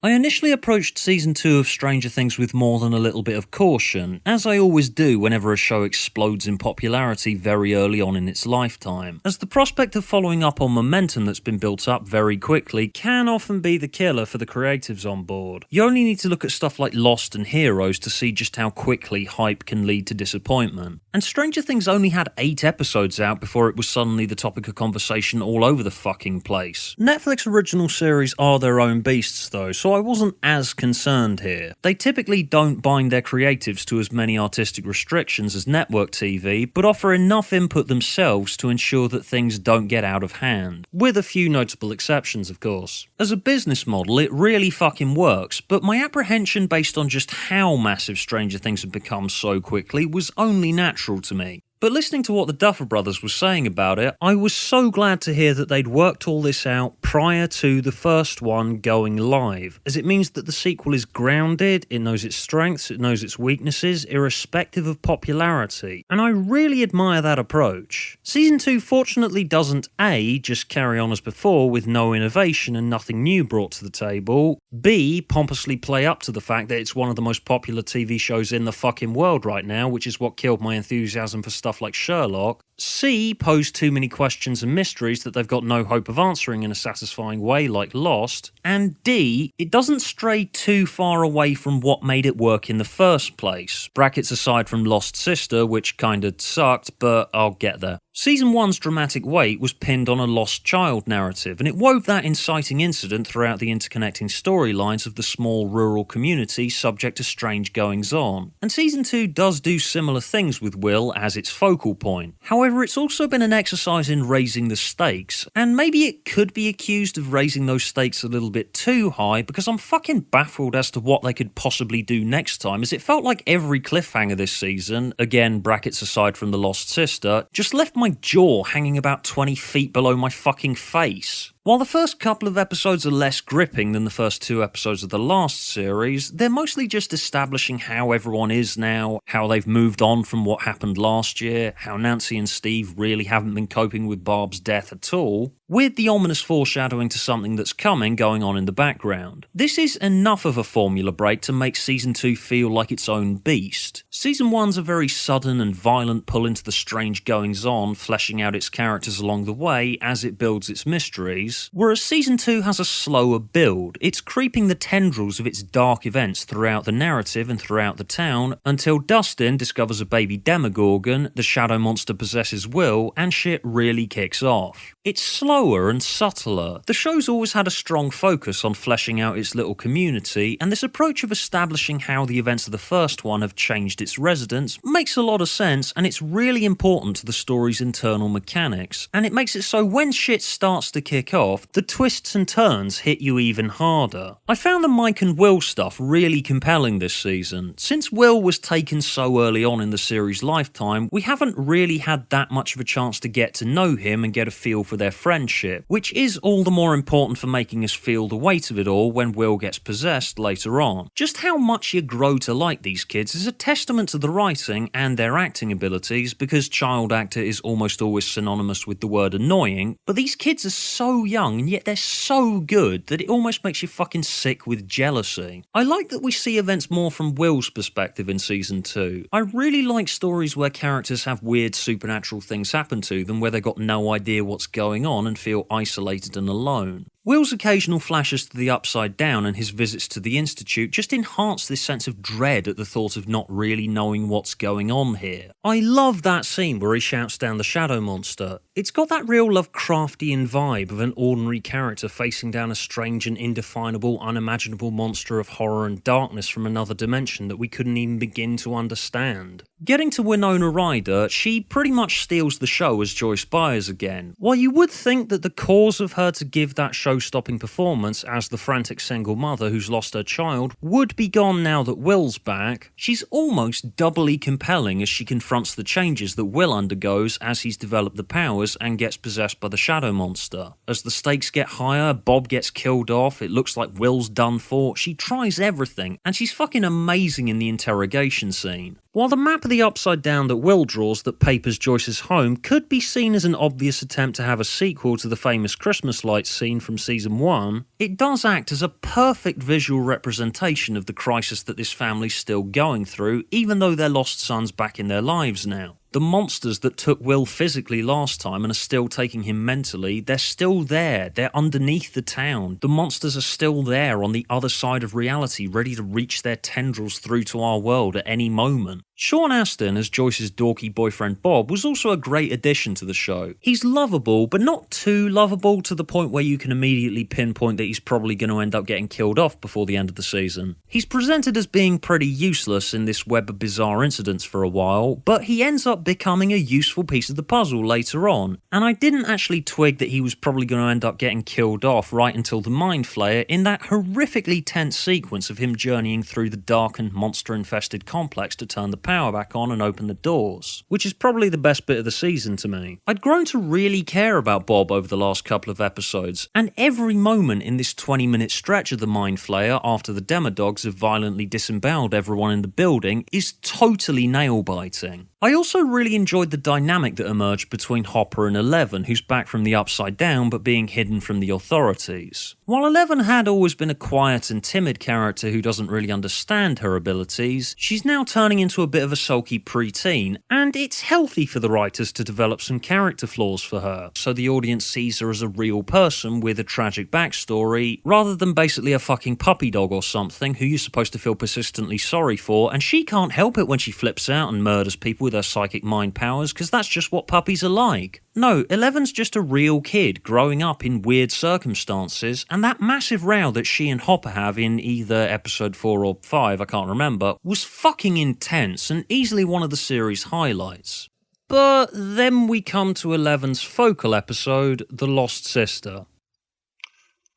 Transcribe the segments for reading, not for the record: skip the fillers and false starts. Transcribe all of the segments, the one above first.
I initially approached Season 2 of Stranger Things with more than a little bit of caution, as I always do whenever a show explodes in popularity very early on in its lifetime, as the prospect of following up on momentum that's been built up very quickly can often be the killer for the creatives on board. You only need to look at stuff like Lost and Heroes to see just how quickly hype can lead to disappointment. And Stranger Things only had 8 episodes out before it was suddenly the topic of conversation all over the fucking place. Netflix original series are their own beasts though, so I wasn't as concerned here. They typically don't bind their creatives to as many artistic restrictions as network TV, but offer enough input themselves to ensure that things don't get out of hand. With a few notable exceptions, of course. As a business model, it really fucking works, but my apprehension based on just how massive Stranger Things had become so quickly was only natural to me. But listening to what the Duffer Brothers were saying about it, I was so glad to hear that they'd worked all this out prior to the first one going live, as it means that the sequel is grounded, it knows its strengths, it knows its weaknesses, irrespective of popularity, and I really admire that approach. Season 2 fortunately doesn't A, just carry on as before with no innovation and nothing new brought to the table, B, pompously play up to the fact that it's one of the most popular TV shows in the fucking world right now, which is what killed my enthusiasm for stuff like Sherlock, C, pose too many questions and mysteries that they've got no hope of answering in a satisfying way like Lost, and D, it doesn't stray too far away from what made it work in the first place. Brackets aside from Lost Sister, which kinda sucked, but I'll get there. Season 1's dramatic weight was pinned on a lost child narrative, and it wove that inciting incident throughout the interconnecting storylines of the small rural community subject to strange goings-on. And Season 2 does do similar things with Will as its focal point. However, it's also been an exercise in raising the stakes, and maybe it could be accused of raising those stakes a little bit too high, because I'm fucking baffled as to what they could possibly do next time, as it felt like every cliffhanger this season, again brackets aside from the Lost Sister, just left my jaw hanging about 20 feet below my fucking face. While the first couple of episodes are less gripping than the first 2 episodes of the last series, they're mostly just establishing how everyone is now, how they've moved on from what happened last year, how Nancy and Steve really haven't been coping with Barb's death at all, with the ominous foreshadowing to something that's coming going on in the background. This is enough of a formula break to make Season 2 feel like its own beast. Season 1's a very sudden and violent pull into the strange goings-on, fleshing out its characters along the way as it builds its mysteries, whereas Season 2 has a slower build. It's creeping the tendrils of its dark events throughout the narrative and throughout the town, until Dustin discovers a baby Demogorgon, the shadow monster possesses Will, and shit really kicks off. It's slower and subtler. The show's always had a strong focus on fleshing out its little community, and this approach of establishing how the events of the first one have changed its residents makes a lot of sense, and it's really important to the story's internal mechanics, and it makes it so when shit starts to kick off, the twists and turns hit you even harder. I found the Mike and Will stuff really compelling this season. Since Will was taken so early on in the series' lifetime, we haven't really had that much of a chance to get to know him and get a feel for their friendship, which is all the more important for making us feel the weight of it all when Will gets possessed later on. Just how much you grow to like these kids is a testament to the writing and their acting abilities, because child actor is almost always synonymous with the word annoying, but these kids are so young and yet they're so good that it almost makes you fucking sick with jealousy. I like that we see events more from Will's perspective in Season 2. I really like stories where characters have weird supernatural things happen to them where they've got no idea what's going on and feel isolated and alone. Will's occasional flashes to the Upside Down and his visits to the Institute just enhance this sense of dread at the thought of not really knowing what's going on here. I love that scene where he shouts down the shadow monster. It's got that real Lovecraftian vibe of an ordinary character facing down a strange and indefinable, unimaginable monster of horror and darkness from another dimension that we couldn't even begin to understand. Getting to Winona Ryder, she pretty much steals the show as Joyce Byers again. While you would think that the cause of her to give that show-stopping performance as the frantic single mother who's lost her child would be gone now that Will's back, she's almost doubly compelling as she confronts the changes that Will undergoes as he's developed the powers and gets possessed by the shadow monster. As the stakes get higher, Bob gets killed off, it looks like Will's done for, she tries everything, and she's fucking amazing in the interrogation scene. While the map of the Upside Down that Will draws that papers Joyce's home could be seen as an obvious attempt to have a sequel to the famous Christmas lights scene from season 1, it does act as a perfect visual representation of the crisis that this family's still going through, even though their lost son's back in their lives now. The monsters that took Will physically last time and are still taking him mentally, they're still there. They're underneath the town. The monsters are still there on the other side of reality, ready to reach their tendrils through to our world at any moment. Sean Astin as Joyce's dorky boyfriend Bob was also a great addition to the show. He's lovable, but not too lovable to the point where you can immediately pinpoint that he's probably going to end up getting killed off before the end of the season. He's presented as being pretty useless in this web of bizarre incidents for a while, but he ends up becoming a useful piece of the puzzle later on, and I didn't actually twig that he was probably going to end up getting killed off right until the Mind Flayer in that horrifically tense sequence of him journeying through the dark and monster-infested complex to turn the power back on and open the doors, which is probably the best bit of the season to me. I'd grown to really care about Bob over the last couple of episodes, and every moment in this 20-minute stretch of the Mind Flayer after the Demodogs have violently disemboweled everyone in the building is totally nail-biting. I also really enjoyed the dynamic that emerged between Hopper and Eleven, who's back from the Upside Down but being hidden from the authorities. While Eleven had always been a quiet and timid character who doesn't really understand her abilities, she's now turning into a bit of a sulky preteen, and it's healthy for the writers to develop some character flaws for her, so the audience sees her as a real person with a tragic backstory, rather than basically a fucking puppy dog or something who you're supposed to feel persistently sorry for, and she can't help it when she flips out and murders people with her psychic mind powers, because that's just what puppies are like. No, Eleven's just a real kid growing up in weird circumstances, and that massive row that she and Hopper have in either episode 4 or 5, I can't remember, was fucking intense and easily one of the series' highlights. But then we come to Eleven's focal episode, The Lost Sister.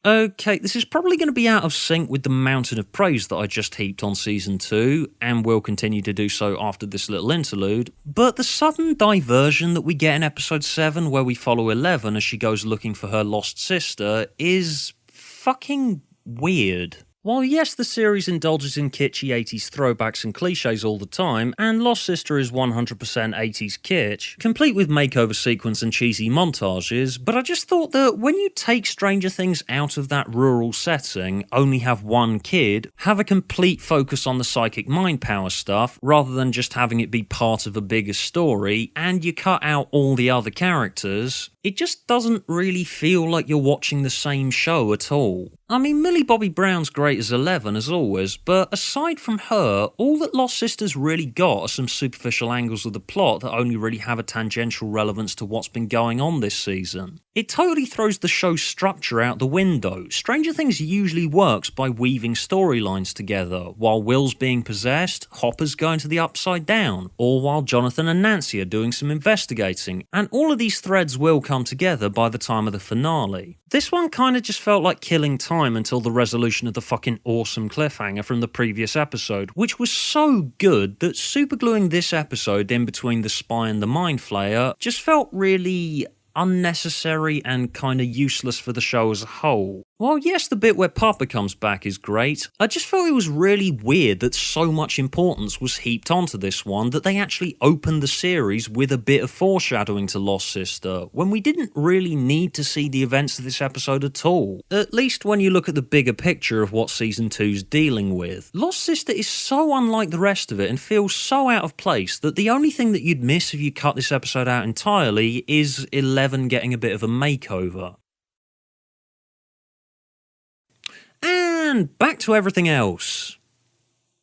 Okay, this is probably going to be out of sync with the mountain of praise that I just heaped on Season 2, and will continue to do so after this little interlude, but the sudden diversion that we get in Episode 7 where we follow Eleven as she goes looking for her lost sister is fucking weird. While yes, the series indulges in kitschy 80s throwbacks and cliches all the time, and Lost Sister is 100% 80s kitsch, complete with makeover sequence and cheesy montages, but I just thought that when you take Stranger Things out of that rural setting, only have one kid, have a complete focus on the psychic mind power stuff, rather than just having it be part of a bigger story, and you cut out all the other characters, it just doesn't really feel like you're watching the same show at all. I mean, Millie Bobby Brown's great as Eleven, as always, but aside from her, all that Lost Sister's really got are some superficial angles of the plot that only really have a tangential relevance to what's been going on this season. It totally throws the show's structure out the window. Stranger Things usually works by weaving storylines together, while Will's being possessed, Hopper's going to the Upside Down, or while Jonathan and Nancy are doing some investigating, and all of these threads will come together by the time of the finale. This one kinda just felt like killing time until the resolution of the fucking awesome cliffhanger from the previous episode, which was so good that supergluing this episode in between the spy and the Mind Flayer just felt really unnecessary and kinda useless for the show as a whole. While yes, the bit where Papa comes back is great, I just felt it was really weird that so much importance was heaped onto this one that they actually opened the series with a bit of foreshadowing to Lost Sister, when we didn't really need to see the events of this episode at all. At least when you look at the bigger picture of what Season 2's dealing with. Lost Sister is so unlike the rest of it and feels so out of place that the only thing that you'd miss if you cut this episode out entirely is Eleven getting a bit of a makeover. And back to everything else.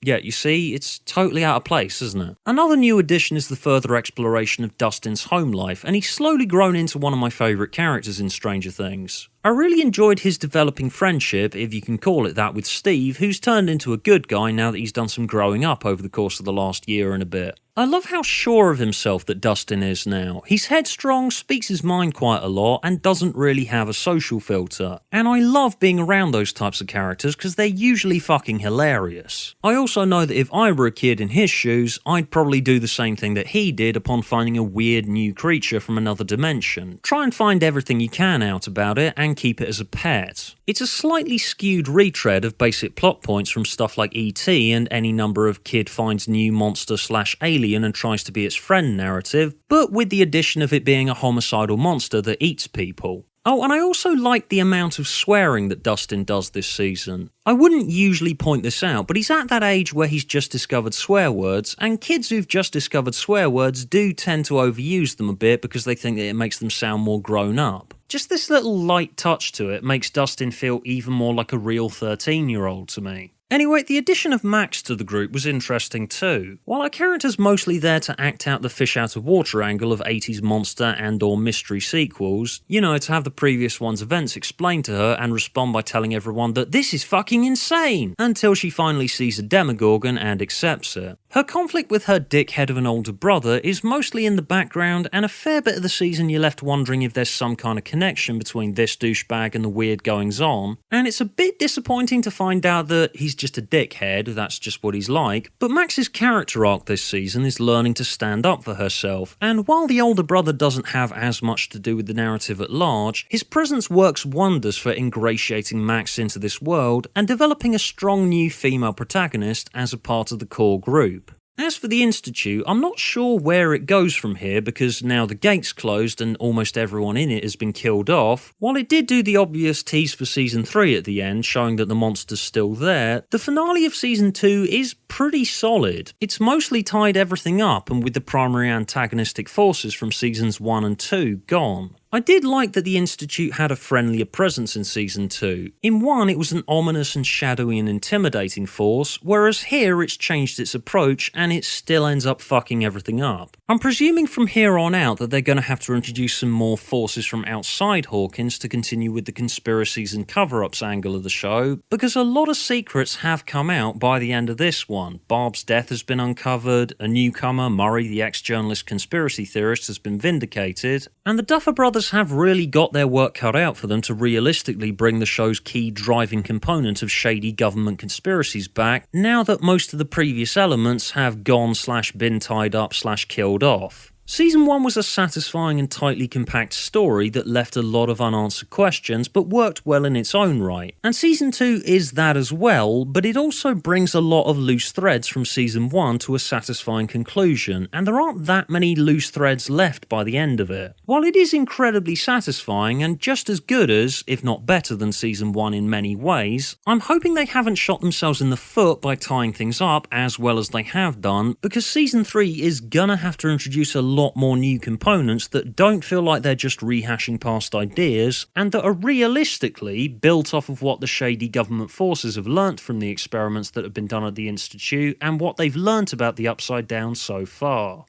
Yeah, you see, it's totally out of place, isn't it? Another new addition is the further exploration of Dustin's home life, and he's slowly grown into one of my favourite characters in Stranger Things. I really enjoyed his developing friendship, if you can call it that, with Steve, who's turned into a good guy now that he's done some growing up over the course of the last year and a bit. I love how sure of himself that Dustin is now. He's headstrong, speaks his mind quite a lot, and doesn't really have a social filter. And I love being around those types of characters because they're usually fucking hilarious. I also know that if I were a kid in his shoes, I'd probably do the same thing that he did upon finding a weird new creature from another dimension. Try and find everything you can out about it and and keep it as a pet. It's a slightly skewed retread of basic plot points from stuff like E.T. and any number of kid finds new monster/alien and tries to be its friend narrative, but with the addition of it being a homicidal monster that eats people. Oh, and I also like the amount of swearing that Dustin does this season. I wouldn't usually point this out, but he's at that age where he's just discovered swear words, and kids who've just discovered swear words do tend to overuse them a bit because they think that it makes them sound more grown up. Just this little light touch to it makes Dustin feel even more like a real 13-year-old to me. Anyway, the addition of Max to the group was interesting too. While our character's mostly there to act out the fish out of water angle of 80s monster and or mystery sequels, to have the previous one's events explained to her and respond by telling everyone that this is fucking insane, until she finally sees a Demogorgon and accepts it. Her conflict with her dickhead of an older brother is mostly in the background, and a fair bit of the season you're left wondering if there's some kind of connection between this douchebag and the weird goings on, and it's a bit disappointing to find out that he's just a dickhead, that's just what he's like. But Max's character arc this season is learning to stand up for herself, and while the older brother doesn't have as much to do with the narrative at large, his presence works wonders for ingratiating Max into this world and developing a strong new female protagonist as a part of the core group. As for the Institute, I'm not sure where it goes from here because now the gate's closed and almost everyone in it has been killed off. While it did do the obvious tease for Season 3 at the end, showing that the monster's still there, the finale of Season 2 is pretty solid. It's mostly tied everything up, and with the primary antagonistic forces from Seasons 1 and 2 gone. I did like that the Institute had a friendlier presence in Season 2. In 1, it was an ominous and shadowy and intimidating force, whereas here it's changed its approach and it still ends up fucking everything up. I'm presuming from here on out that they're going to have to introduce some more forces from outside Hawkins to continue with the conspiracies and cover-ups angle of the show, because a lot of secrets have come out by the end of this one. Barb's death has been uncovered, a newcomer, Murray the ex-journalist conspiracy theorist, has been vindicated, and the Duffer Brothers have really got their work cut out for them to realistically bring the show's key driving component of shady government conspiracies back, now that most of the previous elements have gone/been tied up/killed off. Season 1 was a satisfying and tightly compact story that left a lot of unanswered questions but worked well in its own right. And Season 2 is that as well, but it also brings a lot of loose threads from Season 1 to a satisfying conclusion, and there aren't that many loose threads left by the end of it. While it is incredibly satisfying and just as good as, if not better than Season 1 in many ways, I'm hoping they haven't shot themselves in the foot by tying things up as well as they have done, because Season 3 is gonna have to introduce a lot more new components that don't feel like they're just rehashing past ideas, and that are realistically built off of what the shady government forces have learnt from the experiments that have been done at the Institute and what they've learnt about the Upside Down so far.